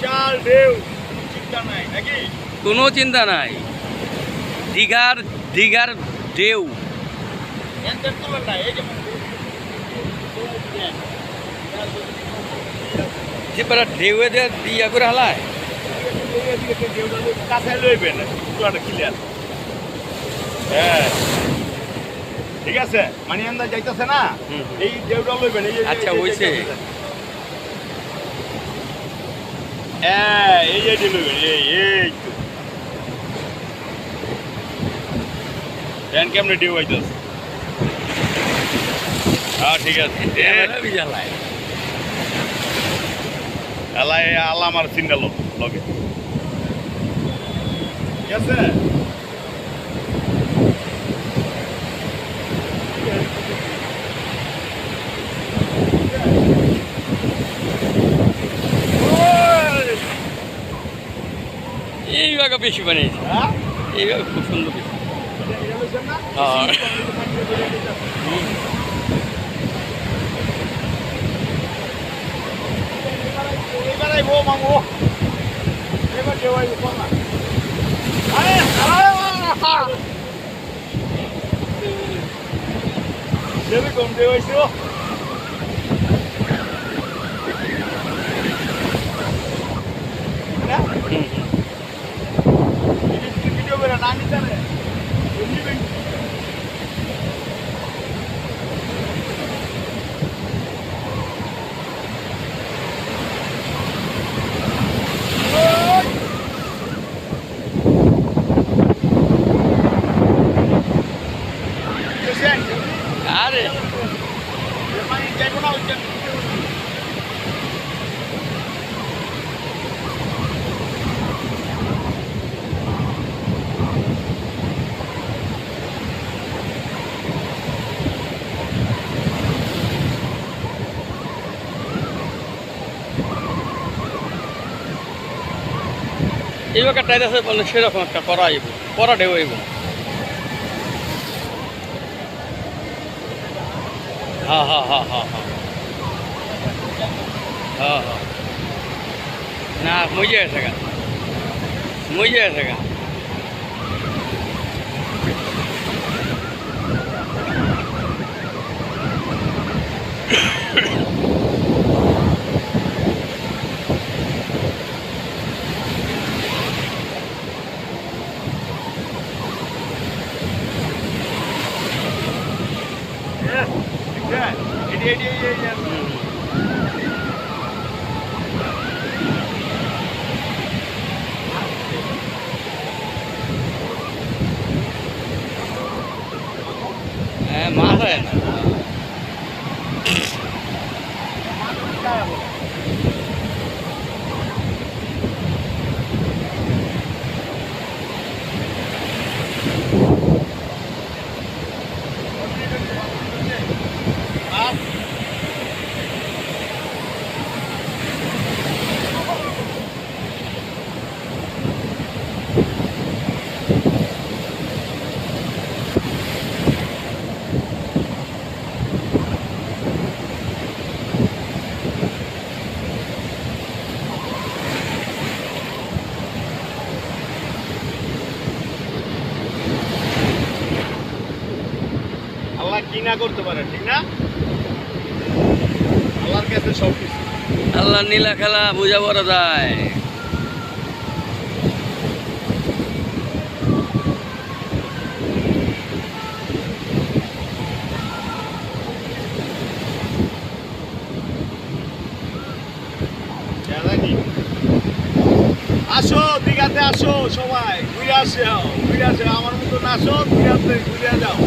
বিশাল ঢেউ, চিন্তা নাই নাকি? কোনো চিন্তা নাই। দীঘার দীঘার ঢেউ। এনতেন তোলেন না, এই যে যে পারা ঢেউয়ে দিয়া করে হালায়। কাছে লইবেন পুরাটা ক্লিয়ার। হ্যাঁ ঠিক আছে, মানে আন্দা যাইতেছে না, এই ঢেউটা লইবেন। এই আচ্ছা হইছে। হ্যাঁ এই যে লইবেন, এই তো দেন কেমনে ঢেউ আইতেছে। হ্যাঁ ঠিক আছে, জ্বালায় আল্লাহ আল্লাহ আমার চিন্তা লগে ঠিক আছে। এইভাবে বেশি বানিয়েছে, এইভাবে খুব সুন্দর বেশি। যেরকম ঢেউ হয়েছিল ভিডিও করে না নিতে আরে যাইব না হচ্ছে। এইভাবে টাইট আছে বলে সেরকম একটা করা আইব, করা ঢেউ আইব। হ্যাঁ হ্যাঁ হ্যাঁ হ্যাঁ হ্যাঁ হ্যাঁ হ্যাঁ না মজে আছে গা, মজে আছে গা। হ্যাঁ মাছ হয় না। আল্লাহ কি না করতে পারে, ঠিক না? আল্লাহর কাছে সব কিছু। আল্লাহ নীলা খেলা বোঝা বড় যায়। আসো দীঘাতে, আসো সবাই ঘুরে আসে, ঘুরে আসে আমার মতন আসো দীঘাতে, ঘুরে যাও।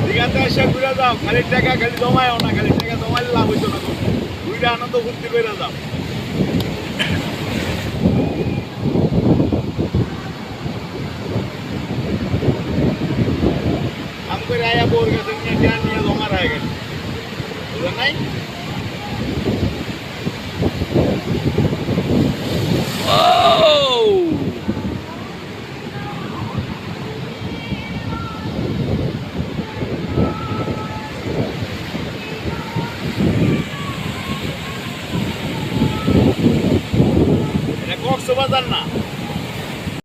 দীঘাতে এসে ঘুরে যাও, খালি টাকা খালি জমায়ও না, খালি টাকা জমাইলে লাভ হইতো না। ঘুরে আনন্দ ফুর্তি করে যাও। কাম করে আয়া বোর গেছে নিয়ে জমা রয়ে গেছে, বুঝলেন নাই? বাজার না।